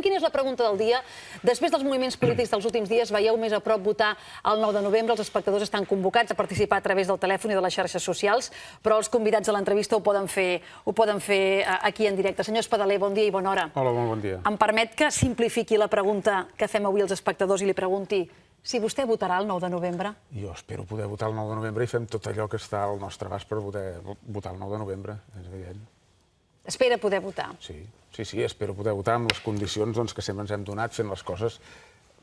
quina és la pregunta del dia. Després dels moviments polítics dels últims dies, veieu més a prop votar el 9 de novembre. Els espectadors estan convocats a participar a través del telèfon i de les xarxes socials, però els convidats a l'entrevista ho poden fer aquí en directe. Senyor Espadaler, bon dia i bona hora. Hola, bon dia. Em permet que simplifiqui la pregunta que fem avui als espectadors i li pregunti si vostè votarà el 9 de novembre? Jo espero poder votar el 9 de novembre i fem tot allò que està al nostre abast per poder votar el 9 de novembre, és evident. Espera poder votar? Sí, espero poder votar amb les condicions que sempre ens hem donat, fent les coses,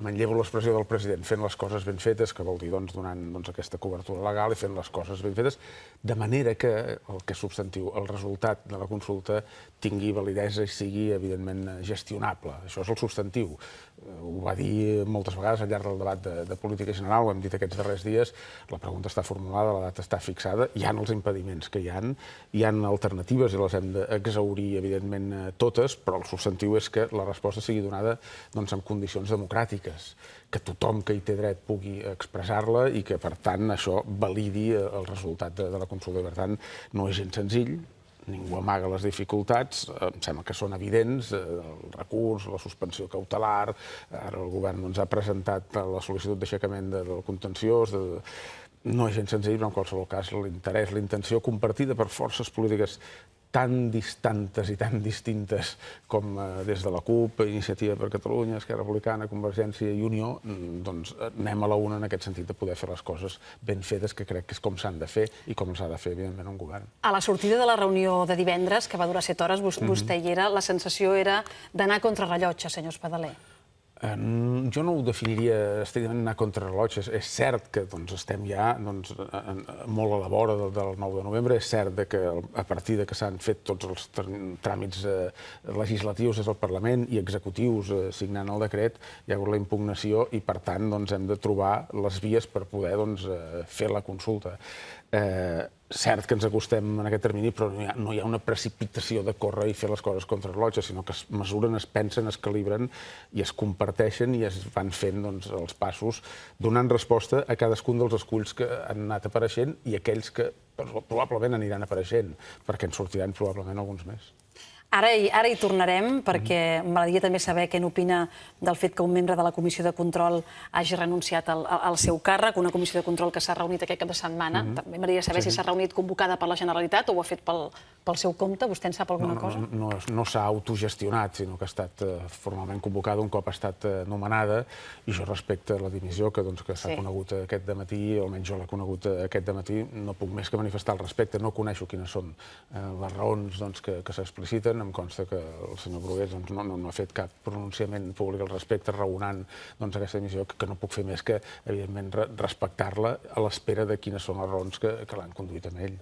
manllevo l'expressió del president, fent les coses ben fetes, que vol dir donant aquesta cobertura legal i fent les coses ben fetes, de manera que el que és substantiu, el resultat de la consulta tingui validesa i sigui, evidentment, gestionable. Això és el substantiu. Ho va dir moltes vegades al llarg del debat de política general, ho hem dit aquests darrers dies, la pregunta està formulada, la data està fixada, hi ha els impediments que hi ha alternatives i les hem d'exhaurir, evidentment, totes, però el substantiu és que la resposta sigui donada en condicions democràtiques, que tothom que hi té dret pugui expressar-la i que, per tant, això validi el resultat de la consulta. Per tant, no és gens senzill, ningú amaga les dificultats, em sembla que són evidents, el recurs, la suspensió cautelar, ara el govern ha presentat la sol·licitud d'aixecament del contenciós, no és gens senzill, però en qualsevol cas l'interès, la intenció compartida per forces polítiques tan distantes i tan distintes com des de la CUP, Iniciativa per Catalunya, Esquerra Republicana, Convergència i Unió, doncs anem a la una en aquest sentit de poder fer les coses ben fetes, que crec que és com s'han de fer i com els ha de fer, evidentment, un govern. A la sortida de la reunió de divendres, que va durar 7 hores, vostè hi era, la sensació era d'anar contra rellotge, senyor Espadaler. Jo no ho definiria estrictament anar contra rellotge. És cert que estem ja molt a la vora del 9 de novembre. És cert que a partir que s'han fet tots els tràmits legislatius des del Parlament i executius signant el decret, hi ha hagut la impugnació i, per tant, hem de trobar les vies per poder fer la consulta. Cert que ens acostem en aquest termini, però no hi ha una precipitació de córrer i fer les coses contra rellotge, sinó que es mesuren, es pensen, es calibren i es comparteixen i es van fent els passos, donant resposta a cadascun dels esculls que han anat apareixent i aquells que probablement aniran apareixent, perquè en sortiran probablement alguns més. Ara hi tornarem, perquè m'agradaria també saber què n'opina del fet que un membre de la Comissió de Control hagi renunciat al seu càrrec, una Comissió de Control que s'ha reunit aquest cap de setmana. També m'agradaria saber si s'ha reunit convocada per la Generalitat o ho ha fet pel seu compte. Vostè en sap alguna cosa? No s'ha autogestionat, sinó que ha estat formalment convocada un cop ha estat nomenada, i jo respecte a la dimissió que s'ha conegut aquest dematí, o almenys jo l'he conegut aquest dematí, no puc més que manifestar el respecte. No coneixo quines són les raons que s'expliciten. Em consta que el senyor Brugués no ha fet cap pronunciament públic al respecte, raonant aquesta dimissió, que no puc fer més que, evidentment, respectar-la a l'espera de quines són les raons que l'han conduït a ell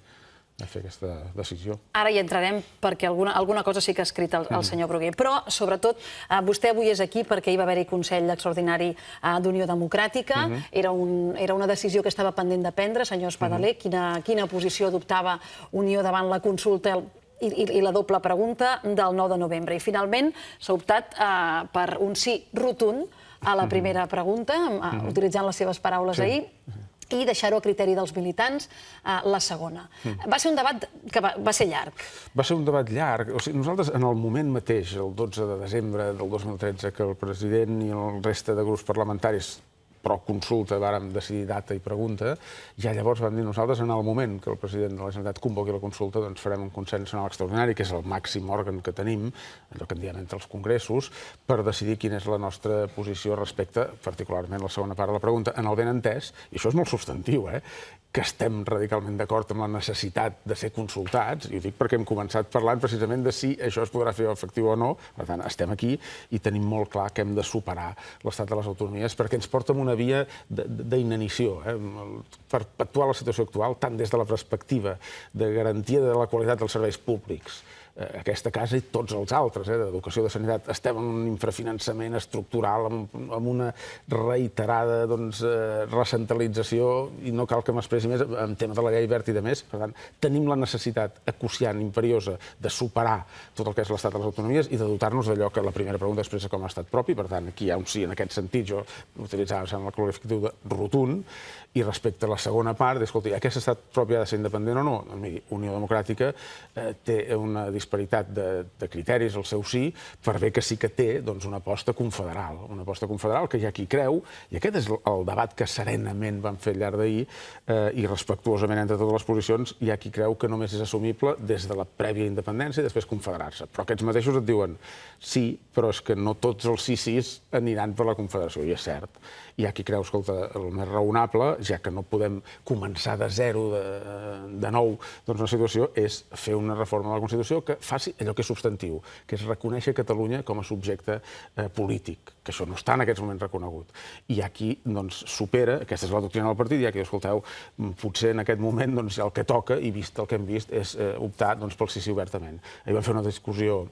a fer aquesta decisió. Ara hi entrarem, perquè alguna cosa sí que ha escrit el senyor Brugué. Però, sobretot, vostè avui és aquí perquè hi va haver-hi Consell Extraordinari d'Unió Democràtica. Era una decisió que estava pendent de prendre. Senyor Espadaler, quina posició adoptava Unió davant la consulta i la doble pregunta del 9 de novembre? I finalment s'ha optat per un sí rotund a la primera pregunta, utilitzant les seves paraules ahir, i deixar-ho a criteri dels militants la segona. Va ser un debat que va ser llarg. Va ser un debat llarg. Nosaltres, en el moment mateix, el 12 de desembre del 2013, que el president i el resta de grups parlamentaris però consulta, vàrem decidir data i pregunta, ja llavors vam dir nosaltres, en el moment que el president de la Generalitat convoqui la consulta, doncs farem un Consell Nacional Extraordinari, que és el màxim òrgan que tenim, allò que en diem entre els congressos, per decidir quina és la nostra posició respecte, particularment la segona part de la pregunta, en el ben entès, i això és molt substantiu, que estem radicalment d'acord amb la necessitat de ser consultats, i ho dic perquè hem començat parlant precisament de si això es podrà fer efectiu o no. Per tant, estem aquí i tenim molt clar que hem de superar l'estat de les autonomies perquè ens porta en una via d'inanició. Per actuar la situació actual, tant des de la perspectiva de garantia de la qualitat dels serveis públics, aquesta casa i tots els altres, d'educació, de sanitat, estem en un infrafinançament estructural, amb una reiterada recentralització, i no cal que m'expressi més en tema de la llei Wert i de més. Per tant, tenim la necessitat acuciant, imperiosa, de superar tot el que és l'estat de les autonomies i de dotar-nos d'allò que la primera pregunta expressa com a estat propi. Per tant, aquí hi ha un sí en aquest sentit. Jo utilitzava el qualificatiu de rotund. I respecte a la segona part, escolti, aquest estat propi ha de ser independent o no? Miri, Unió Democràtica té una disparitat de criteris al seu sí, per bé que sí que té una aposta confederal que hi ha qui creu, i aquest és el debat que serenament vam fer al llarg d'ahir, i respectuosament entre totes les posicions, hi ha qui creu que només és assumible des de la prèvia independència i després confederar-se. Però aquests mateixos et diuen sí, però és que no tots els sí-sís aniran per la confederació, i és cert. Hi ha qui creu, escolta, el més raonable, ja que no podem començar de zero, de nou, doncs una situació és fer una reforma de la Constitució que faci allò que és substantiu, que és reconèixer Catalunya com a subjecte polític, que això no està en aquests moments reconegut. I hi ha qui supera, aquesta és la doctrina del partit, i hi ha qui, escolteu, potser en aquest moment el que toca, i vist el que hem vist, és optar pel sí obertament. Ahir vam fer una discussió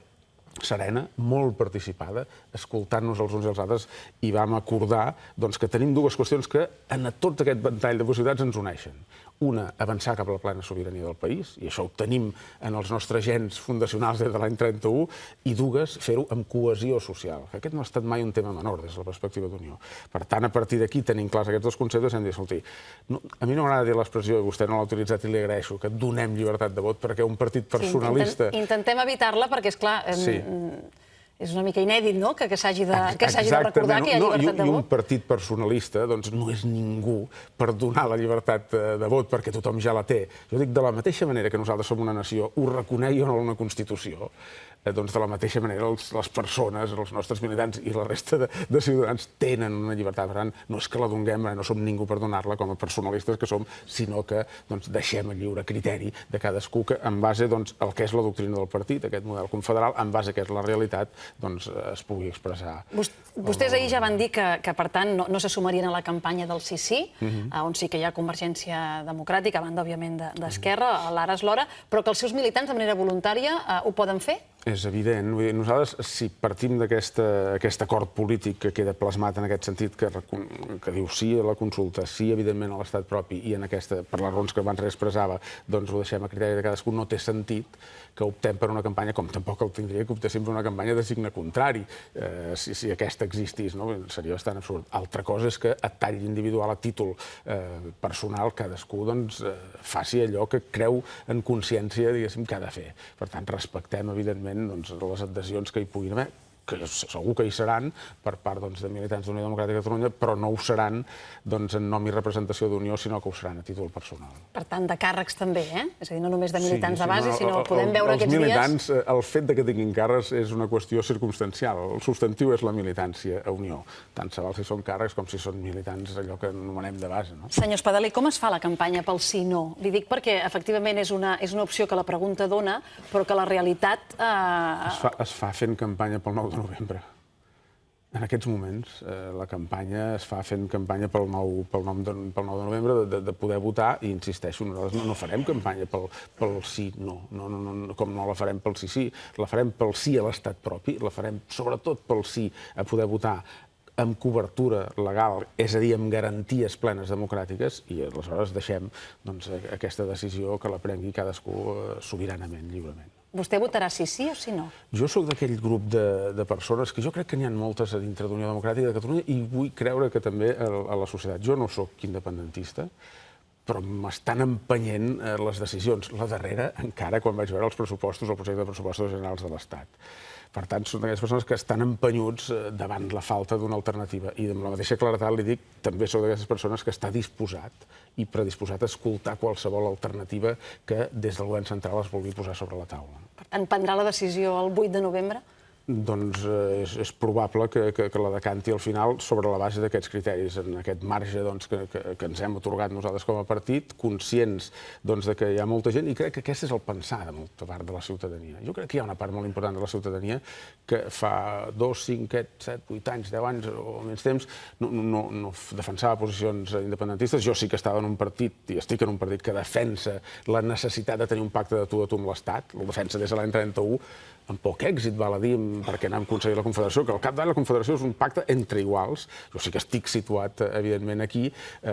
serena, molt participada, escoltant-nos els uns i els altres, i vam acordar que tenim dues qüestions que en tot aquest ventall de possibilitats ens uneixen. Una, avançar cap a la plena sobirania del país, i això ho tenim en els nostres gens fundacionals des de l'any 31, i dues, fer-ho amb cohesió social. Aquest no ha estat mai un tema menor des de la perspectiva d'Unió. Per tant, a partir d'aquí, tenint clars aquests dos conceptes, hem de dir, escolti, a mi no m'agrada dir l'expressió, i vostè no l'ha utilitzat i li agraeixo, que donem llibertat de vot perquè un partit personalista... Intentem evitar-la perquè, esclar, és una mica inèdit, no?, que s'hagi de recordar que hi ha llibertat de vot. I un partit personalista no és ningú per donar la llibertat de vot perquè tothom ja la té. Jo dic, de la mateixa manera que nosaltres som una nació, ho reconegui o no una Constitució, doncs de la mateixa manera les persones, els nostres militants i la resta de ciutadans tenen una llibertat. Per tant, no és que la donem, no som ningú per donar-la com a personalistes que som, sinó que deixem el lliure criteri de cadascú que, en base al que és la doctrina del partit, aquest model confederal, en base a què és la realitat, es pugui expressar. Vostès ahir ja van dir que per tant, no se sumarien a la campanya del sí-sí, on sí que hi ha Convergència Democràtica, a banda, òbviament, d'Esquerra, a l'ara és l'hora, però que els seus militants, de manera voluntària, ho poden fer? És evident. Nosaltres, si partim d'aquest acord polític que queda plasmat en aquest sentit, que diu sí a la consulta, sí, evidentment, a l'estat propi, i per les raons que abans expressava, doncs ho deixem a criteri de cadascú, no té sentit que optem per una campanya, com tampoc el tindria que optéssim per una campanya de signe contrari, si aquesta existís, seria bastant absurd. Altra cosa és que a tall individual, a títol personal, cadascú faci allò que creu en consciència, diguéssim, que ha de fer. Per tant, respectem, evidentment, les adhesions que hi puguin haver, que segur que hi seran per part de militants d'Unió Democràtica de Catalunya, però no ho seran en nom i representació d'Unió, sinó que ho seran a títol personal. Per tant, de càrrecs també, eh? És a dir, no només de militants de base, sinó podem veure aquests dies... Els militants, el fet que tinguin càrrecs és una qüestió circumstancial. El substantiu és la militància a Unió. Tant se val si són càrrecs com si són militants, allò que anomenem de base. Senyor Espadaler, com es fa la campanya pel sí-no? Li dic perquè, efectivament, és una opció que la pregunta dona, però que la realitat... Es fa fent campanya pel 9 de novembre. En aquests moments, la campanya es fa fent campanya pel 9 de novembre de poder votar, i insisteixo, nosaltres no farem campanya pel sí-no, com no la farem pel sí-sí, la farem pel sí a l'estat propi, la farem sobretot pel sí a poder votar amb cobertura legal, és a dir, amb garanties plenes democràtiques, i aleshores deixem aquesta decisió que la prengui cadascú sobiranament, lliurement. Vostè votarà sí o sí no? Jo sóc d'aquell grup de persones que jo crec que n'hi ha moltes a dintre d'Unió Democràtica de Catalunya, i vull creure que també a la societat. Jo no sóc independentista, però m'estan empenyent les decisions. La darrera, encara, quan vaig veure els pressupostos, el projecte de pressupostos generals de l'Estat. Per tant, són d'aquelles persones que estan empenyuts davant la falta d'una alternativa. I amb la mateixa claredat li dic, també sóc d'aquestes persones que està disposat i predisposat a escoltar qualsevol alternativa que des del govern central es vulgui posar sobre la taula. Per tant, prendrà la decisió el 8 de novembre? Doncs és probable que la decanti al final sobre la base d'aquests criteris, en aquest marge que ens hem atorgat nosaltres com a partit, conscients que hi ha molta gent, i crec que aquest és el pensar de molta part de la ciutadania. Jo crec que hi ha una part molt important de la ciutadania que fa 2, 5, 7, 8 anys, 10 anys o menys temps no defensava posicions independentistes. Jo sí que estava en un partit, i estic en un partit que defensa la necessitat de tenir un pacte de tu a tu amb l'Estat, el defensa des de l'any 31, amb poc èxit, val a dir, perquè n'hem aconseguit la Confederació, que al capdavall la Confederació és un pacte entre iguals. Jo sí que estic situat, evidentment, aquí,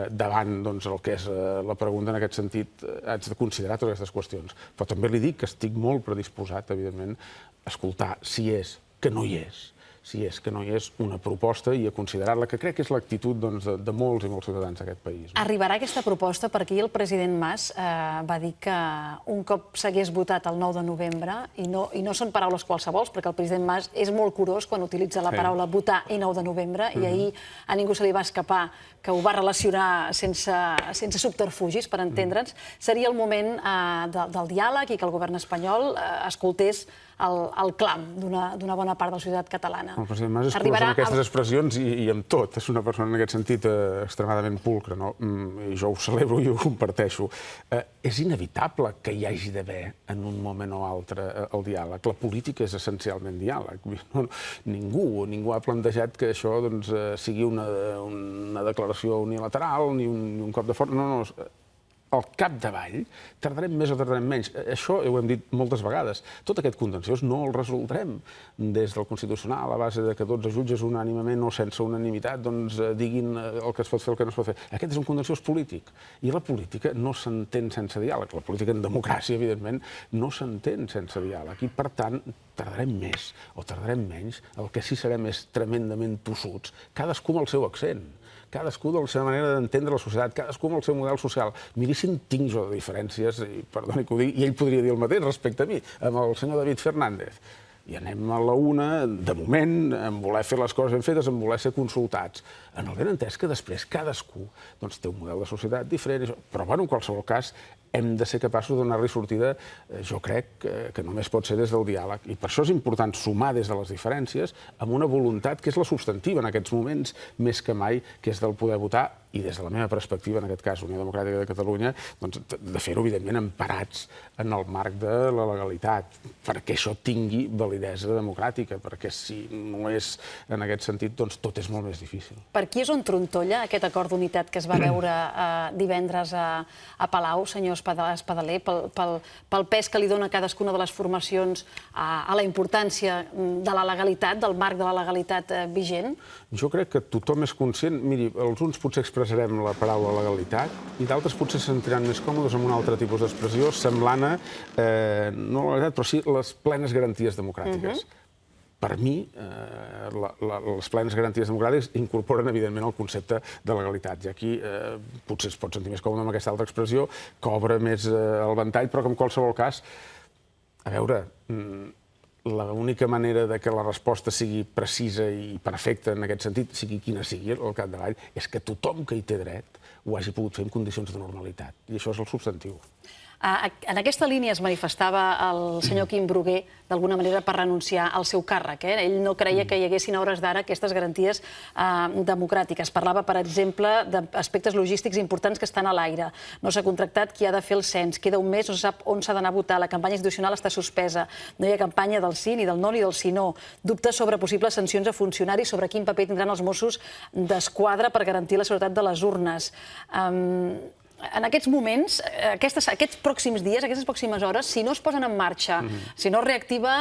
davant el que és la pregunta en aquest sentit. Haig de considerar totes aquestes qüestions. Però també li dic que estic molt predisposat, evidentment, a escoltar si és que no hi és, si és que no hi és una proposta i a considerar-la, que crec que és l'actitud de molts i molts ciutadans d'aquest país. Arribarà aquesta proposta perquè ahir el president Mas va dir que un cop s'hagués votat el 9 de novembre, i no són paraules qualsevols, perquè el president Mas és molt curós quan utilitza la paraula votar i 9 de novembre, i ahir a ningú se li va escapar que ho va relacionar sense subterfugis, per entendre'ns, seria el moment del diàleg i que el govern espanyol escoltés el clam d'una bona part de la societat catalana. El president Mas és curós en aquestes expressions i amb tot. És una persona en aquest sentit extremadament pulcre, i jo ho celebro i ho comparteixo. És inevitable que hi hagi d'haver en un moment o altre el diàleg. La política és essencialment diàleg. Ningú ha plantejat que això sigui una declaració unilateral ni un cop de força. No, al capdavall tardarem més o tardarem menys. Això ho hem dit moltes vegades. Tot aquest contenciós no el resoldrem des del Constitucional a base de que 12 jutges unànimement o sense unanimitat diguin el que es pot fer i el que no es pot fer. Aquest és un contenciós polític. I la política no s'entén sense diàleg. La política en democràcia, evidentment, no s'entén sense diàleg. I, per tant, tardarem més o tardarem menys. El que sí serem és tremendament tossuts, cadascú amb el seu accent. Cadascú de la seva manera d'entendre la societat, cadascú amb el seu model social. Miri si en tinc jo de diferències, i perdoni que ho digui, i ell podria dir el mateix respecte a mi, amb el senyor David Fernández. I anem a la una, de moment, en voler fer les coses ben fetes, en voler ser consultats. En el ben entès que després cadascú té un model de societat diferent, però, en qualsevol cas, hem de ser capaços de donar-li sortida, jo crec que només pot ser des del diàleg. I per això és important sumar des de les diferències amb una voluntat que és la substantiva en aquests moments, més que mai, que és del poder votar, i des de la meva perspectiva, en aquest cas, Unió Democràtica de Catalunya, de fer-ho, evidentment, emparats en el marc de la legalitat, perquè això tingui validesa democràtica, perquè si no és en aquest sentit, doncs tot és molt més difícil. Per aquí és on trontolla aquest acord d'unitat que es va veure divendres a Palau, senyor Espadaler, pel pes que li dona cadascuna de les formacions a la importància de la legalitat, del marc de la legalitat vigent? Jo crec que tothom és conscient. Miri, els uns potser expressarem la paraula legalitat i d'altres potser se sentiran més còmodes amb un altre tipus d'expressió semblant a, no la legalitat, però sí les plenes garanties democràtiques. Per mi, les plenes garanties democràtiques incorporen, evidentment, el concepte de legalitat. I aquí potser es pot sentir més còmode amb aquesta altra expressió, que obre més el ventall, però que en qualsevol cas, a veure, l'única manera de que la resposta sigui precisa i perfecta en aquest sentit, sigui quina sigui al capdavall, és que tothom que hi té dret ho hagi pogut fer en condicions de normalitat. I això és el substantiu. En aquesta línia es manifestava el senyor Quim Bruguer, d'alguna manera, per renunciar al seu càrrec. Ell no creia que hi haguessin a hores d'ara aquestes garanties democràtiques. Parlava, per exemple, d'aspectes logístics importants que estan a l'aire. No s'ha contractat qui ha de fer el cens, queda un mes, no se sap on s'ha d'anar a votar, la campanya institucional està suspesa, no hi ha campanya del sí, ni del no, ni del sí no. Dubtes sobre possibles sancions a funcionaris, sobre quin paper tindran els Mossos d'Esquadra per garantir la seguretat de les urnes. En aquests moments, aquests pròxims dies, aquestes pròximes hores, si no es posen en marxa, si no es reactiva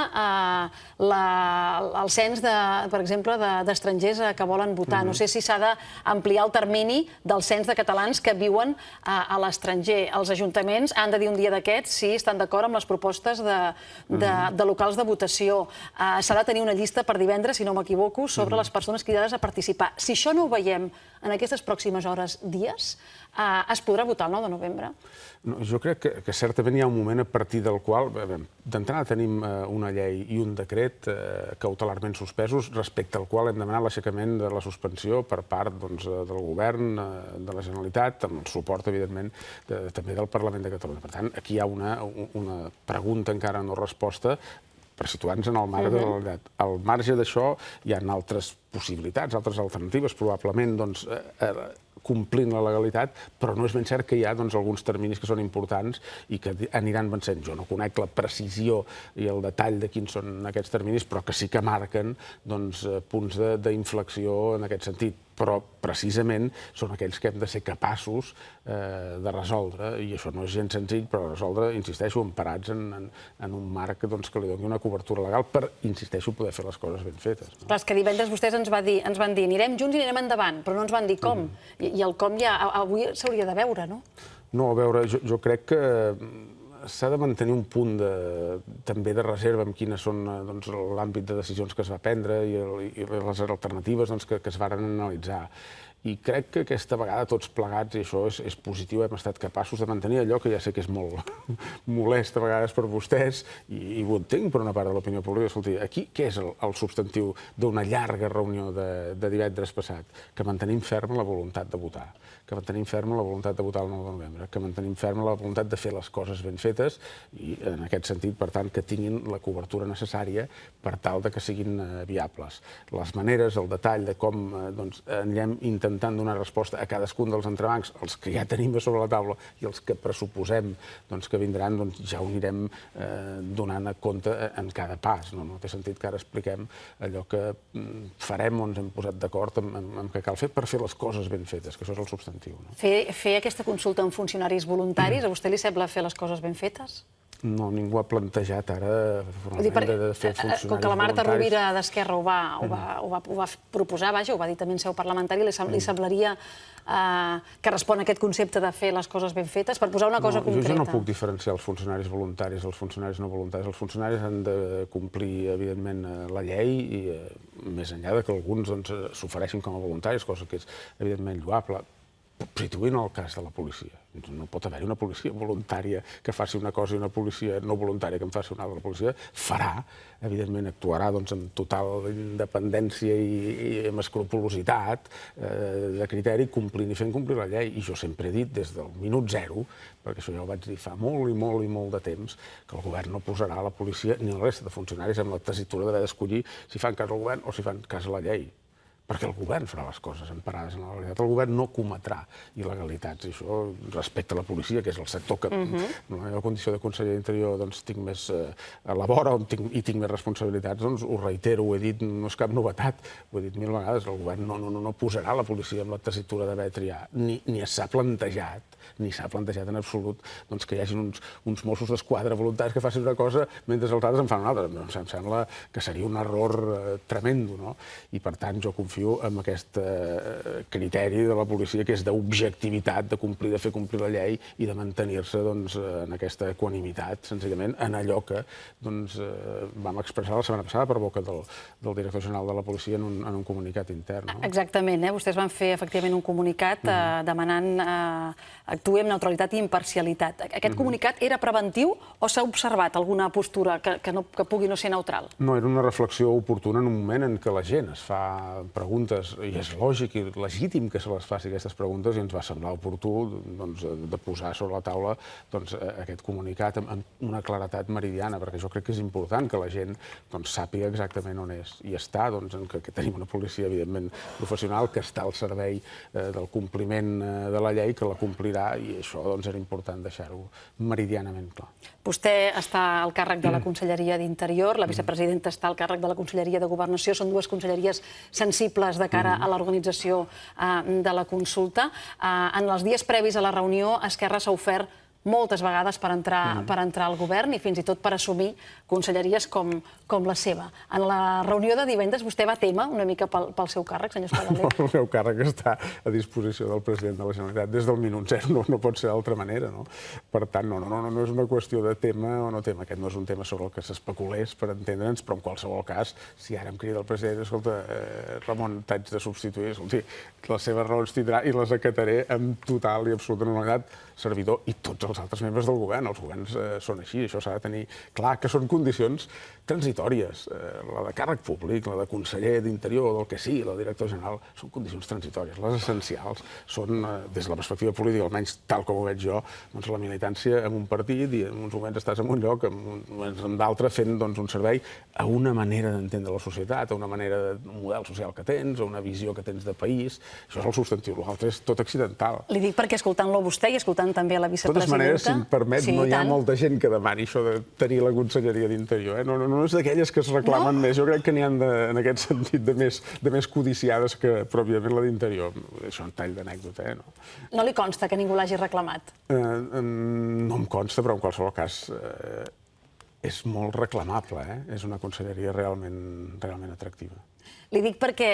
el cens, per exemple, d'estrangers que volen votar, no sé si s'ha d'ampliar el termini del cens de catalans que viuen a l'estranger. Els ajuntaments han de dir un dia d'aquests si estan d'acord amb les propostes de locals de votació. S'ha de tenir una llista per divendres, si no m'equivoco, sobre les persones cridades a participar. Si això no ho veiem en aquestes pròximes hores, dies, es podrà votar el 9 de novembre? Jo crec que certament hi ha un moment a partir del qual, d'entrada tenim una llei i un decret cautelarment suspesos respecte al qual hem demanat l'aixecament de la suspensió per part del govern de la Generalitat, amb el suport, evidentment, també del Parlament de Catalunya. Per tant, aquí hi ha una pregunta encara no resposta per situar-nos en el marc de la legalitat. Al marge d'això hi ha altres possibilitats, altres alternatives, probablement complint la legalitat, però no és ben cert que hi ha alguns terminis que són importants i que aniran vencent. Jo no conec la precisió i el detall de quins són aquests terminis, però que sí que marquen punts d'inflexió en aquest sentit. Però precisament són aquells que hem de ser capaços de resoldre, i això no és gens senzill, però resoldre, insisteixo, emparats en un marc que li doni una cobertura legal per, insisteixo, poder fer les coses ben fetes. Clar, és que divendres vostès ens van dir anirem junts i anirem endavant, però no ens van dir com. I el com ja avui s'hauria de veure, no? No, a veure, jo crec que s'ha de mantenir un punt també de reserva amb quines són l'àmbit de decisions que es va prendre i les alternatives que es varen analitzar. I crec que aquesta vegada tots plegats, i això és positiu, hem estat capaços de mantenir allò que ja sé que és molt molest a vegades per vostès, i ho entenc per una part de l'opinió pública. Escolti, aquí què és el substantiu d'una llarga reunió de divendres passat? Que mantenim ferma la voluntat de votar, que mantenim ferma la voluntat de votar el 9 de novembre, que mantenim ferma la voluntat de fer les coses ben fetes i, en aquest sentit, per tant, que tinguin la cobertura necessària per tal de que siguin viables. Les maneres, el detall de com anirem intentant donar resposta a cadascun dels entrebancs, els que ja tenim a sobre la taula i els que pressuposem que vindran, ja ho anirem donant a compte en cada pas. No té sentit que ara expliquem allò que farem o ens hem posat d'acord amb què cal fer per fer les coses ben fetes, que això és el substantiu. Fer aquesta consulta amb funcionaris voluntaris, a vostè li sembla fer les coses ben fetes? No, ningú ha plantejat ara de fer funcionaris voluntaris. Com que la Marta Rovira d'Esquerra ho va proposar, ho va dir també en seu parlamentària, li semblaria que respon a aquest concepte de fer les coses ben fetes? Per posar una cosa concreta. Jo no puc diferenciar els funcionaris voluntaris dels funcionaris no voluntaris. Els funcionaris han de complir, evidentment, la llei i més enllà que alguns s'ofereixin com a voluntaris, cosa que és, evidentment, lloable. Situïn el cas de la policia. No pot haver-hi una policia voluntària que faci una cosa i una policia no voluntària que en faci una altra. La policia farà, evidentment, actuarà amb total independència i amb escrupolositat de criteri, complint i fent complir la llei. I jo sempre he dit, des del minut zero, perquè això ja ho vaig dir fa molt i molt de temps, que el govern no posarà la policia ni la resta de funcionaris amb la tessitura d'haver d'escollir si fan cas al govern o si fan cas a la llei. Perquè el govern farà les coses emparades en la legalitat. El govern no cometrà il·legalitats. I això, respecte a la policia, que és el sector que, en la meva condició de conseller d'Interior, tinc més a la vora i tinc més responsabilitats, ho reitero, ho he dit, no és cap novetat, ho he dit 1000 vegades, el govern no posarà la policia amb la tessitura d'haver triat, ni s'ha plantejat en absolut que hi hagi uns Mossos d'Esquadra voluntaris que facin una cosa mentre els altres en fan una altra. Em sembla que seria un error tremendo, no? I, per tant, jo confio en aquest criteri de la policia, que és d'objectivitat, de complir, de fer complir la llei i de mantenir-se en aquesta equanimitat, senzillament, en allò que vam expressar la setmana passada per boca del director general de la policia en un comunicat intern. Exactament, vostès van fer efectivament un comunicat demanant actuar amb neutralitat i imparcialitat. Aquest comunicat era preventiu o s'ha observat alguna postura que pugui no ser neutral? No, era una reflexió oportuna en un moment en què la gent es fa preguntes, i és lògic i legítim que se les faci aquestes preguntes, i ens va semblar oportú de posar sobre la taula aquest comunicat amb una claretat meridiana, perquè jo crec que és important que la gent sàpiga exactament on és. I està, que tenim una policia, evidentment, professional, que està al servei del compliment de la llei, que la complirà, i això era important deixar-ho meridianament clar. Vostè està al càrrec de la Conselleria d'Interior, la vicepresidenta està al càrrec de la Conselleria de Governació, són dues conselleries sensibles de cara a l'organització de la consulta. En els dies previs a la reunió, Esquerra s'ha ofert moltes vegades per entrar al govern i fins i tot per assumir conselleries com la seva. En la reunió de divendres vostè va témer una mica pel seu càrrec, senyor Espadaler? El meu càrrec està a disposició del president de la Generalitat des del minut zero, no pot ser d'altra manera. Per tant, no és una qüestió de tema o no tema. Aquest no és un tema sobre el que s'especulés, per entendre'ns, però en qualsevol cas, si ara em crida el president, escolta, Ramon, t'haig de substituir, escolti, les seves raons tindrà i les acataré amb total i absoluta normalitat, servidor i tots els altres membres del govern. Els governs són així, això s'ha de tenir clar, que són condicions transitòries. La de càrrec públic, la de conseller d'Interior, del que sigui, la de director general, són condicions transitòries. Les essencials són, des de la perspectiva política, almenys tal com ho veig jo, la militància en un partit i en uns moments estàs en un lloc, en d'altre fent un servei a una manera d'entendre la societat, a una manera un model social que tens, a una visió que tens de país. Això és el substantiu, l'altre és tot accidental. Li dic perquè escoltant-lo a vostè i escoltant també a la vicepresidenta... De totes maneres, si em permet, no hi ha molta gent que demani això de tenir la Conselleria d'Interior. No és d'aquelles que es reclamen més. Jo crec que n'hi ha, en aquest sentit, de més codiciades que pròpiament la d'Interior. Això un tall d'anècdota, no? No li consta que ningú l'hagi reclamat? No em consta, però en qualsevol cas és molt reclamable. És una conselleria realment atractiva. Li dic perquè,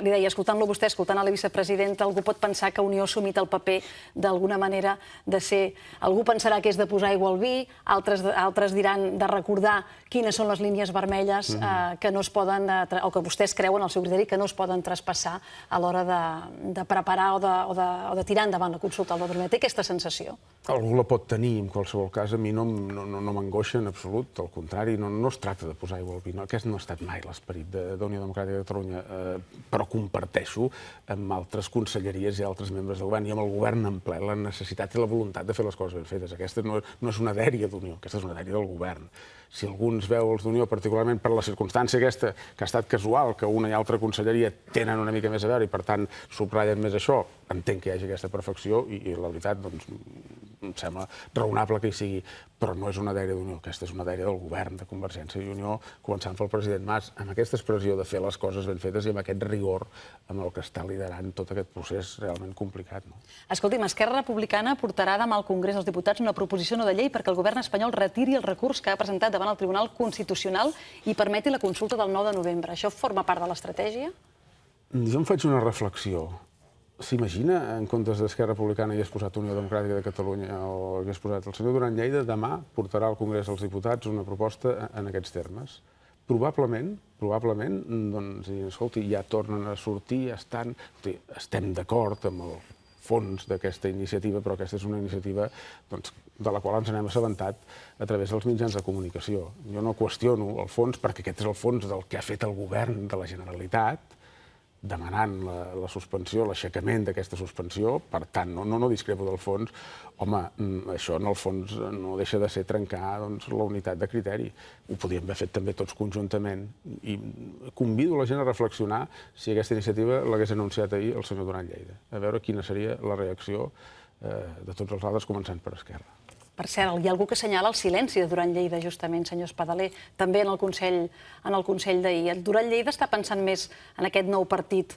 li deia, escoltant-lo vostè, escoltant a la vicepresidenta, algú pot pensar que Unió ha assumit el paper d'alguna manera de ser... Algú pensarà que és de posar aigua al vi, altres diran de recordar quines són les línies vermelles que no es poden, o que vostès creuen, al seu criteri, que no es poden traspassar a l'hora de preparar o de tirar endavant la consulta al Rodríguez. Té aquesta sensació? Algú la pot tenir, en qualsevol cas. A mi no m'angoixa en absolut, al contrari, no es tracta de posar aigua al vi. Aquest no ha estat mai l'esperit d'Unió Democràtica de Catalunya, però comparteixo amb altres conselleries i altres membres del govern i amb el govern en ple la necessitat i la voluntat de fer les coses ben fetes. Aquesta no és una dèria d'Unió, aquesta és una dèria del govern. Si algú ens veu els d'Unió, particularment per la circumstància aquesta, que ha estat casual, que una i altra conselleria tenen una mica més a veure i, per tant, subratllen més això, entenc que hi hagi aquesta perfecció i la veritat, doncs, em sembla raonable que hi sigui, però no és una dèria d'Unió, aquesta és una dèria del govern de Convergència i Unió, començant pel president Mas, amb aquesta expressió de fer les coses ben fetes i amb aquest rigor amb el que està liderant tot aquest procés realment complicat. Escolti'm, Esquerra Republicana portarà demà al Congrés dels Diputats una proposició no de llei perquè el govern espanyol retiri el recurs que ha presentat davant el Tribunal Constitucional i permeti la consulta del 9 de novembre. Això forma part de l'estratègia? Jo em faig una reflexió. S'imagina, en comptes d'Esquerra Republicana hi hagués posat Unió Democràtica de Catalunya o hagués posat el senyor Duran Lleida, demà portarà al Congrés dels Diputats una proposta en aquests termes. Probablement, doncs, escolti, ja tornen a sortir, estem d'acord amb el fons d'aquesta iniciativa, però aquesta és una iniciativa de la qual ens n'hem assabentat a través dels mitjans de comunicació. Jo no qüestiono el fons, perquè aquest és el fons del que ha fet el govern de la Generalitat, demanant la suspensió, l'aixecament d'aquesta suspensió, per tant, no discrepo del fons. Home, això en el fons no deixa de ser trencar la unitat de criteri. Ho podíem haver fet també tots conjuntament. I convido la gent a reflexionar si aquesta iniciativa l'hagués anunciat ahir el senyor Duran Lleida, a veure quina seria la reacció de tots els altres, començant per Esquerra. Per cert, hi ha algú que assenyala el silenci de Duran Lleida, justament, senyor Espadaler, també en el Consell d'ahir. El Duran Lleida està pensant més en aquest nou partit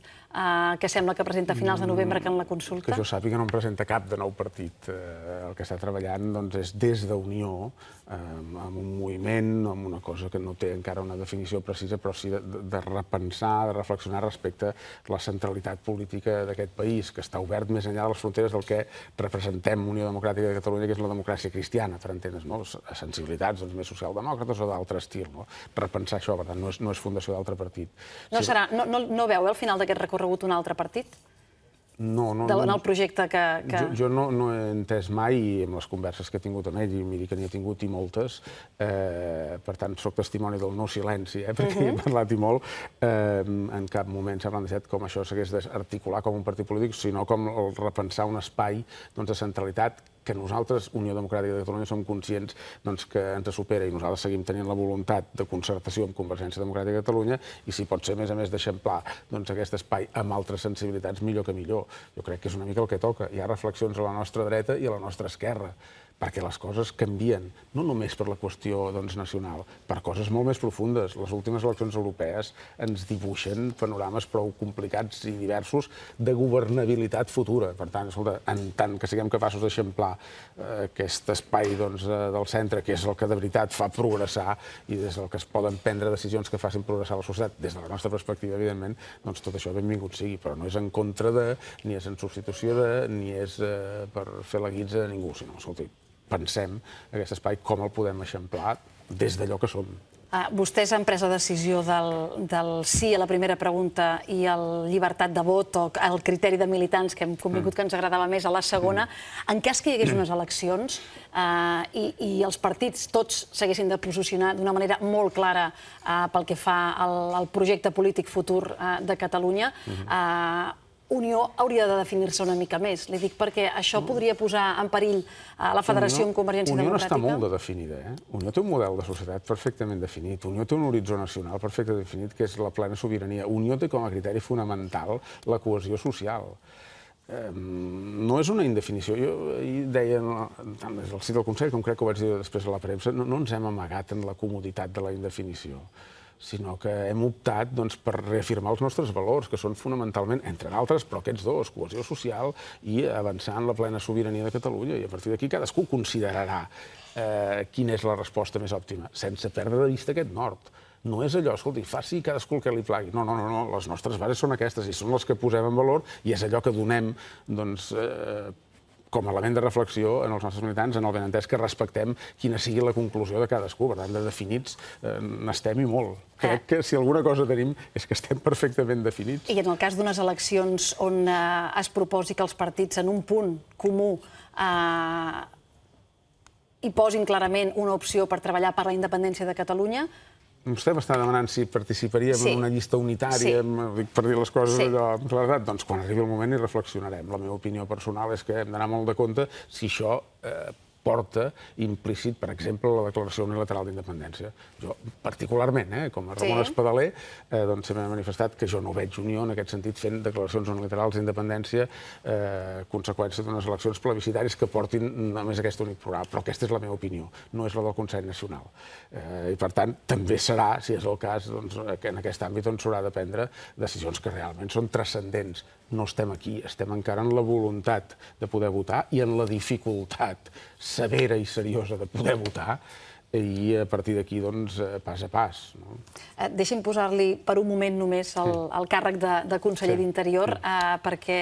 que sembla que presenta a finals de novembre que en la consulta? Que jo sàpiga no en presenta cap de nou partit. El que està treballant és des d'Unió, amb un moviment, amb una cosa que no té encara una definició precisa, però sí de repensar, de reflexionar respecte a la centralitat política d'aquest país, que està obert més enllà de les fronteres del que representem Unió Democràtica de Catalunya, que és la democràcia cristiana, per entendre's, a sensibilitats més socialdemòcrates o d'altre estil. Repensar això, per tant, no és fundació d'altre partit. No veu al final d'aquest recorregut un altre partit? No. En el projecte que... Jo no he entès mai, i amb les converses que he tingut amb ell, i m'hi dic que n'hi he tingut i moltes, per tant, soc testimoni del no silenci, perquè he parlat i molt, en cap moment s'ha plantejat com això s'hagués d'articular com un partit polític, sinó com el repensar un espai de centralitat que nosaltres, Unió Democràtica de Catalunya, som conscients que ens supera i nosaltres seguim tenint la voluntat de concertació amb Convergència Democràtica de Catalunya i si pot ser, a més a més, d'eixamplar aquest espai amb altres sensibilitats, millor que millor. Jo crec que és una mica el que toca. Hi ha reflexions a la nostra dreta i a la nostra esquerra, perquè les coses canvien, no només per la qüestió nacional, per coses molt més profundes. Les últimes eleccions europees ens dibuixen panorames prou complicats i diversos de governabilitat futura. Per tant, escolta, en tant que siguem capaços d'eixamplar aquest espai del centre, que és el que de veritat fa progressar i des del que es poden prendre decisions que facin progressar la societat, des de la nostra perspectiva, evidentment, doncs tot això benvingut sigui, però no és en contra de, ni és en substitució de, ni és per fer la guitza a ningú, sinó, escolti, pensem aquest espai com el podem eixamplar des d'allò que som. Vostès han pres la decisió del sí a la primera pregunta i el llibertat de vot o el criteri de militants, que hem convingut que ens agradava més, a la segona. En cas que hi hagués unes eleccions i els partits tots s'haguessin de posicionar d'una manera molt clara pel que fa al projecte polític futur de Catalunya, Unió hauria de definir-se una mica més. Li dic perquè això podria posar en perill la federació amb Convergència Democràtica. Unió no està molt definida. Unió té un model de societat perfectament definit. Unió té un horitzó nacional perfectament definit, que és la plena sobirania. Unió té com a criteri fonamental la cohesió social. No és una indefinició. Jo deia, tant des del si del Consell, com crec que ho vaig dir després a la premsa, no ens hem amagat en la comoditat de la indefinició, sinó que hem optat per reafirmar els nostres valors, que són fonamentalment, entre d'altres, però aquests dos, cohesió social i avançar en la plena sobirania de Catalunya. I a partir d'aquí cadascú considerarà quina és la resposta més òptima, sense perdre de vista aquest nord, no és allò, escolti, faci cadascú el que li plagui. No, les nostres bases són aquestes i són les que posem en valor i és allò que donem, doncs, com a element de reflexió en els nostres militants, en el benentès que respectem quina sigui la conclusió de cadascú. Per tant, de definits n'estem i molt. Crec que si alguna cosa tenim és que estem perfectament definits. I en el cas d'unes eleccions on es proposi que els partits en un punt comú hi posin clarament una opció per treballar per la independència de Catalunya, vostè m'està demanant si participaríem en una llista unitària, per dir les coses amb claredat. Doncs quan arribi el moment hi reflexionarem. La meva opinió personal és que hem d'anar molt de compte si això porta implícit, per exemple, la declaració unilateral d'independència. Jo, particularment, com a Ramon Espadaler, doncs sempre he manifestat que jo no veig Unió en aquest sentit fent declaracions unilaterals d'independència conseqüència d'unes eleccions plebiscitàries que portin només aquest únic programa. Però aquesta és la meva opinió, no és la del Consell Nacional. I, per tant, també serà, si és el cas, que en aquest àmbit on s'haurà de prendre decisions que realment són transcendents. No estem aquí, estem encara en la voluntat de poder votar i en la dificultat severa i seriosa de poder votar i a partir d'aquí, doncs, pas a pas. Deixi'm posar-li per un moment només el càrrec de conseller d'Interior, perquè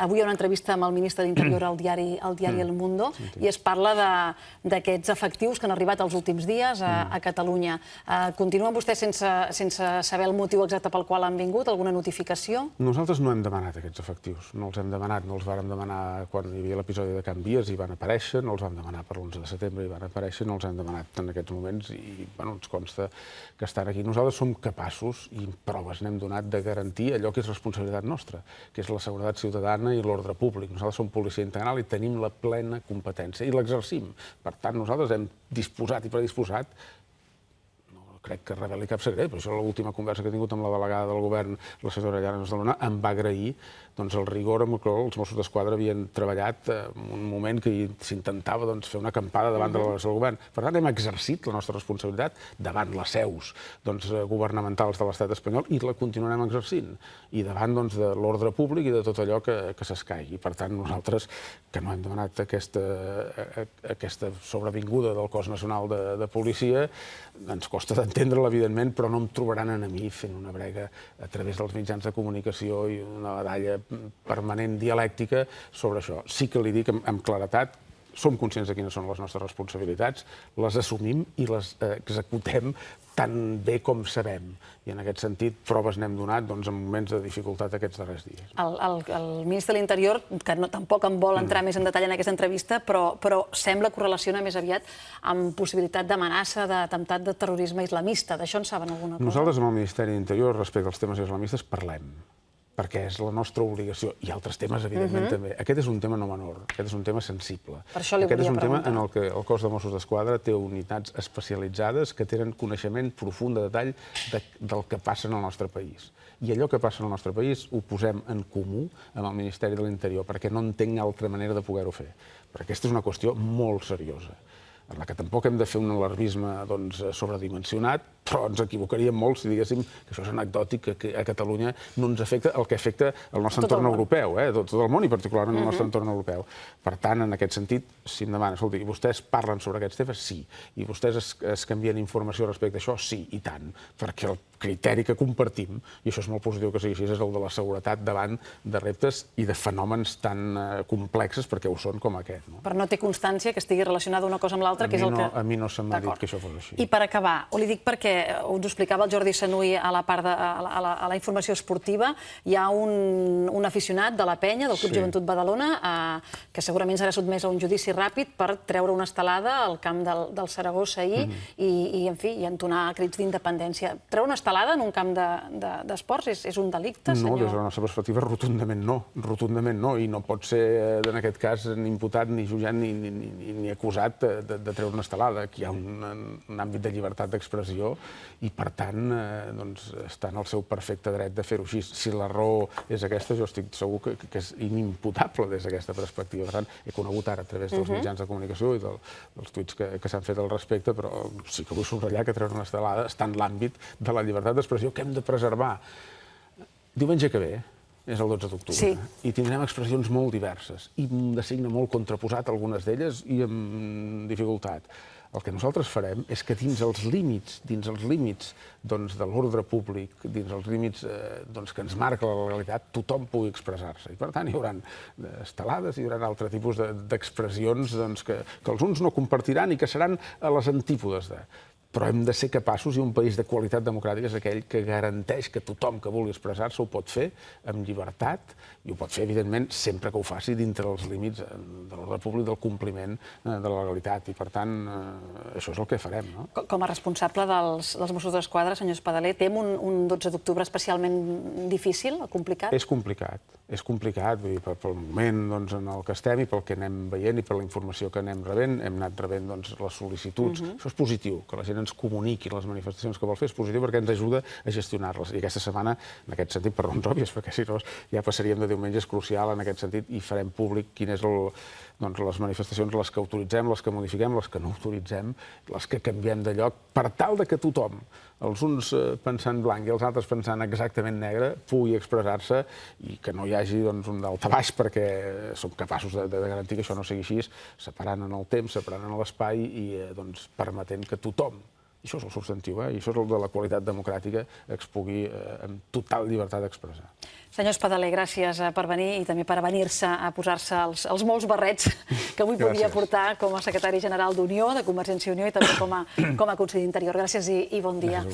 avui hi ha una entrevista amb el ministre d'Interior al diari El Mundo i es parla d'aquests efectius que han arribat els últims dies a Catalunya. Continuen vostès sense saber el motiu exacte pel qual han vingut? Alguna notificació? Nosaltres no hem demanat aquests efectius. No els hem demanat, no els vàrem demanar quan hi havia l'episodi de Can Vies i van aparèixer, no els vam demanar per l'11 de setembre i van aparèixer, no els hem demanat en aquests moments i ens consta que estan aquí. Nosaltres som capaços, i proves n'hem donat, de garantir allò que és responsabilitat nostra, que és la seguretat ciutadana i l'ordre públic. Nosaltres som policia integral i tenim la plena competència i l'exercim. Per tant, nosaltres hem disposat i predisposat, no crec que reveli cap secret, però això l'última conversa que he tingut amb la delegada del govern, la senyora Llanes de Luna, em va agrair el rigor amb el que els Mossos d'Esquadra havien treballat en un moment que s'intentava fer una acampada davant de la delegació del govern. Per tant, hem exercit la nostra responsabilitat davant les seus governamentals de l'estat espanyol i la continuarem exercint. I davant de l'ordre públic i de tot allò que s'escaigui. Per tant, nosaltres, que no hem demanat aquesta sobrevinguda del cos nacional de policia, ens costa d'entendre-la, evidentment, però no em trobaran a mi fent una brega a través dels mitjans de comunicació i una batalla permanent dialèctica sobre això. Sí que li dic amb claredat, som conscients de quines són les nostres responsabilitats, les assumim i les executem tan bé com sabem. I en aquest sentit, proves n'hem donat en moments de dificultat aquests darrers dies. El ministre de l'Interior, que tampoc en vol entrar més en detall en aquesta entrevista, però sembla que ho relaciona més aviat amb possibilitat d'amenaça, d'atemptat de terrorisme islamista. D'això en saben alguna cosa? Nosaltres amb el Ministeri d'Interior, respecte als temes islamistes, parlem, perquè és la nostra obligació, i altres temes, evidentment, també. Aquest és un tema no menor, aquest és un tema sensible. Per això li volia preguntar. Aquest és un tema en el que el cos de Mossos d'Esquadra té unitats especialitzades que tenen coneixement profund de detall del que passa en el nostre país. I allò que passa en el nostre país ho posem en comú amb el Ministeri de l'Interior, perquè no entenc altra manera de poder-ho fer. Perquè aquesta és una qüestió molt seriosa, en la que tampoc hem de fer un alarmisme sobredimensionat, però ens equivocaríem molt si diguéssim que això és anecdòtic, que a Catalunya no ens afecta el que afecta el nostre entorn europeu, tot el món i particularment el nostre entorn europeu. Per tant, en aquest sentit, si em demanen, escolti, i vostès parlen sobre aquests temes? Sí. I vostès es canvien informació respecte a això? Sí, i tant. Perquè el criteri que compartim, i això és molt positiu que sigui així, és el de la seguretat davant de reptes i de fenòmens tan complexes, perquè ho són com aquest. Però no té constància que estigui relacionada una cosa amb l'altra, que és el que... A mi no se m'ha dit que això fos així. I per acabar, ho li dic perquè us ho explicava el Jordi Sanui a la informació esportiva, hi ha un aficionat de la Penya, del Club Joventut Badalona, que segurament serà sotmès a un judici ràpid per treure una estelada al camp del Saragossa ahir i, en fi, i entonar crits d'independència. Treure una estelada en un camp d'esports és un delicte, senyor? No, des de la nostra perspectiva, rotundament no, i no pot ser, en aquest cas, ni imputat, ni jutjat, ni acusat de treure una estelada. Aquí hi ha un àmbit de llibertat d'expressió i, per tant, està en el seu perfecte dret de fer-ho així. Si la raó és aquesta, jo estic segur que és inimputable des d'aquesta perspectiva. Per tant, he conegut ara a través dels mitjans de comunicació i dels tuits que s'han fet al respecte, però sí que vull subratllar que treure una estelada està en l'àmbit de la llibertat d'expressió que hem de preservar. Diumenge que ve és el 12 d'octubre i tindrem expressions molt diverses i de signe molt contraposat, algunes d'elles, i amb dificultat. El que nosaltres farem és que dins els límits de l'ordre públic, dins els límits que ens marca la legalitat, tothom pugui expressar-se. I per tant hi haurà estelades, hi haurà altre tipus d'expressions que els uns no compartiran i que seran a les antípodes de... Però hem de ser capaços, i un país de qualitat democràtica és aquell que garanteix que tothom que vulgui expressar-se ho pot fer amb llibertat, i ho pot fer, evidentment, sempre que ho faci dintre els límits de l'ordre públic, del compliment de la legalitat. I, per tant, això és el que farem, no? Com a responsable dels Mossos d'Esquadra, senyor Espadaler, tem un 12 d'octubre especialment difícil, complicat? És complicat, vull dir, pel moment en el que estem i pel que anem veient i per la informació que anem rebent, hem anat rebent les sol·licituds. Això és positiu, que la gent ens comuniqui les manifestacions que vol fer, és positiu perquè ens ajuda a gestionar-les. I aquesta setmana, en aquest sentit, per raons òbvies, perquè si no ja passaríem de diumenge, és crucial en aquest sentit, i farem públic quines les manifestacions, les que autoritzem, les que modifiquem, les que no autoritzem, les que canviem de lloc, per tal de que tothom, els uns pensant blanc i els altres pensant exactament negre, pugui expressar-se i que no hi hagi un daltabaix, perquè som capaços de garantir que això no sigui així, separant en el temps, separant en l'espai i permetent que tothom, i això és el substantiu, i això és el de la qualitat democràtica, es pugui amb total llibertat d'expressar. Senyor Espadaler, gràcies per venir i també per venir-se a posar-se els molts barrets que avui podia portar com a secretari general d'Unió, de Convergència i Unió, i també com a conseller d'Interior. Gràcies i bon dia.